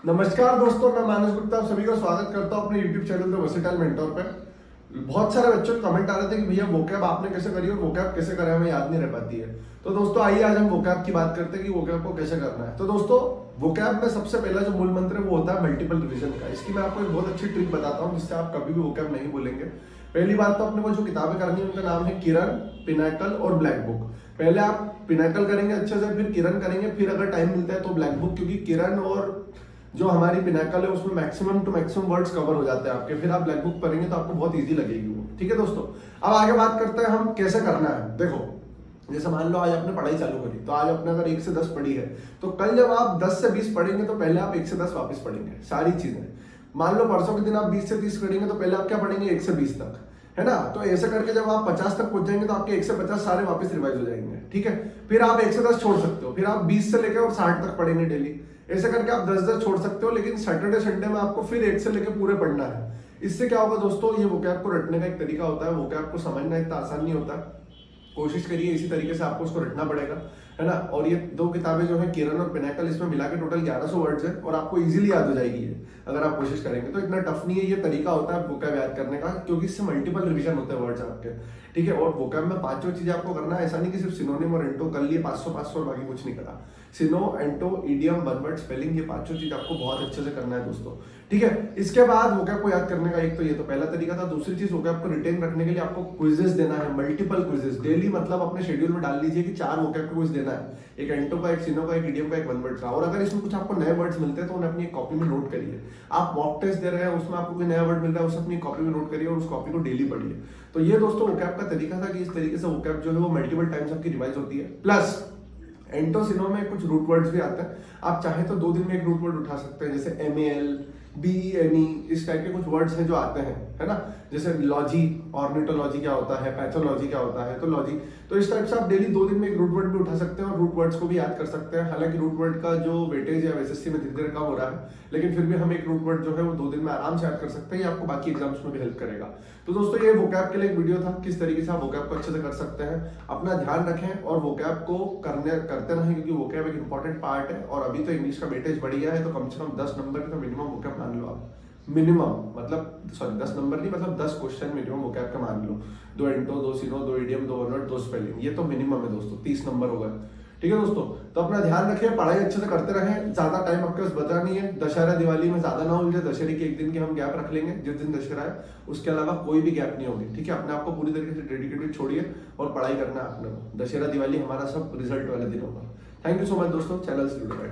नमस्कार दोस्तों, मैं मानस गुप्ता आप सभी का स्वागत करता हूं अपने YouTube channel the versatile mentor पे। बहुत सारे बच्चों के कमेंट आ रहे थे कि भैया वोकैब आपने कैसे करी और वोकैब कैसे करें, हमें याद नहीं रह पाती है। तो दोस्तों आइए आज हम वोकैब की बात करते हैं कि वोकैब को कैसे करना है। तो दोस्तों वोकैब में सबसे पहला जो मूल मंत्र है वो होता है मल्टीपल रिवीजन का। इसकी मैं आपको एक बहुत अच्छी ट्रिक बताता हूँ जिससे आप कभी भी वोकैब नहीं भूलेंगे। पहली बात तो अपने को जो किताबें करनी है उनका नाम है किरण, पिनाकल और ब्लैक बुक। पहले आप पिनाकल करेंगे अच्छे से, फिर किरण करेंगे, फिर अगर टाइम मिलता है तो ब्लैक बुक, क्योंकि किरण और जो हमारी पिनाकल है उसमें maximum to maximum words cover हो जाते हैं आपके। फिर आप ब्लैक बुक पढ़ेंगे तो आपको बहुत इजी लगेगी वो। ठीक है दोस्तों, अब आगे बात करते हैं हम कैसे करना है। देखो, जैसे मान लो आज आपने पढ़ाई चालू करी, तो आज आपने अगर 1 से 10 पढ़ी है तो कल जब आप 10 से 20 पढ़ेंगे तो पहले आप 1 से 10 वापस पढ़ेंगे सारी चीजें। मान लो परसों के दिन आप 20 से 30 पढ़ेंगे तो पहले आप क्या पढ़ेंगे, 1 से 20 तक, है ना। तो ऐसे करके जब आप 50 तक पहुंच जाएंगे तो आपके 1 से 50 सारे वापस रिवाइज हो जाएंगे। ठीक है, फिर आप 1 से 10 छोड़ सकते हो, फिर आप 20 से लेकर और 60 तक पढ़ेंगे डेली। ऐसे करके आप 10-10 छोड़ सकते हो, लेकिन सैटरडे संडे में आपको फिर 1 से लेकर पूरे पढ़ना है। इससे क्या होगा दोस्तों, ये वोकैब को रटने का एक तरीका होता है। वोकैब को समझना इतना आसान नहीं होता, कोशिश करिए इसी तरीके से आपको उसको रटना पड़ेगा, है ना। और ये दो किताबें जो है किरण और पिनाकल, इसमें मिला के टोटल 1100 वर्ड्स है और आपको इजीली याद हो जाएगी ये अगर आप कोशिश करेंगे तो। इतना टफ नहीं है, ये तरीका होता है वोकैब याद करने का, क्योंकि इससे मल्टीपल रिवीजन होते हैं वर्ड्स आपके। ठीक है, और वोकैब में 5 चीजें आपको करना है। ऐसा नहीं कि सिर्फ सिनोनिम और एंटो कर लिए 500 और बाकी कुछ नहीं करा। सिनो, एंटो, इडियम, वन वर्ड, स्पेलिंग, ये 5 चीज आपको बहुत अच्छे से करना है दोस्तों। ठीक है, इसके बाद वोकैब को याद करने का एक तो ये तो पहला तरीका था। दूसरी चीज, वोकैब को रिटेन रखने के लिए आपको क्विजेस देना है, मल्टीपल क्विजेस डेली। मतलब अपने शेड्यूल में डाल लीजिए कि 4 वोकैब को क्विज देना है, एक एंटो का, एक सिनो का, एक इडियम का, एक वन वर्ड का। और अगर इसमें कुछ आपको नए वर्ड्स मिलते हैं तो उन्हें अपनी एक कॉपी में नोट करिए। आप मॉक टेस्ट दे रहे हैं, उसमें आपको कोई नया वर्ड मिल रहा है, उसे अपनी कॉपी में नोट करिए और उस कॉपी को डेली पढ़िए। तो ये दोस्तों वोकैब का तरीका था कि इस तरीके से वोकैब जो है वो मल्टीपल टाइम्स आपकी रिवाइज होती है। प्लस एंटो सिनो में कुछ रूट वर्ड्स भी आते हैं, आप चाहे तो 2 दिन में एक रूट वर्ड उठा सकते हैं, जैसे MAL, BENE, इस टाइप के कुछ वर्ड्स हैं जो आते हैं, है ना। जैसे लॉजी, ऑर्निटोलॉजी क्या होता है, पैथोलॉजी क्या होता है, तो लॉजी। तो इस टाइप से आप डेली 2 दिन में एक रूट वर्ड भी उठा सकते हैं और रूट वर्ड्स को भी याद कर सकते हैं। हालांकि रूट वर्ड का जो वेटेज है SSC में धीरे धीरे कम हो रहा है, लेकिन फिर भी हम एक रूट वर्ड जो है वो 2 दिन में आराम से याद कर सकते हैं। ये आपको बाकी एग्जाम्स में भी हेल्प करेगा। तो दोस्तों ये वोकैब के लिए एक वीडियो था, किस तरीके से आप वोकैब को अच्छे से कर सकते हैं। अपना ध्यान रखें और वोकैब को करते रहें, क्योंकि वोकैब एक इंपॉर्टेंट पार्ट है। और अभी तो इंग्लिश का वेटेज बढ़िया है, तो कम से कम 10 नंबर की तो मिनिमम वोकैब मान लो आप। मिनिमम मतलब 10 नंबर नहीं, मतलब 10 क्वेश्चन मिनिमम वोकैब का मान लो। 2 एंटो, 2 सिनो, 2 इडियम, 2 वन वर्ड, 2 स्पेलिंग, ये तो मिनिमम है दोस्तों। 30 नंबर हो गए। ठीक है दोस्तों, तो अपना ध्यान रखिए, पढ़ाई अच्छे से करते रहें। ज्यादा टाइम आपके पास बचा नहीं है, दशहरा दिवाली में ज्यादा ना उलझे। दशहरे के एक दिन की हम गैप रख लेंगे, जिस दिन दशहरा है उसके अलावा कोई भी गैप नहीं होगी। ठीक है, अपने आप को पूरी तरीके से डेडिकेटेड छोड़िए और पढ़ाई करना है अपने को। दशहरा दिवाली हमारा सब रिजल्ट वाले दिन होगा। थैंक यू सो मच दोस्तों, चैनल से जुड़े रहें।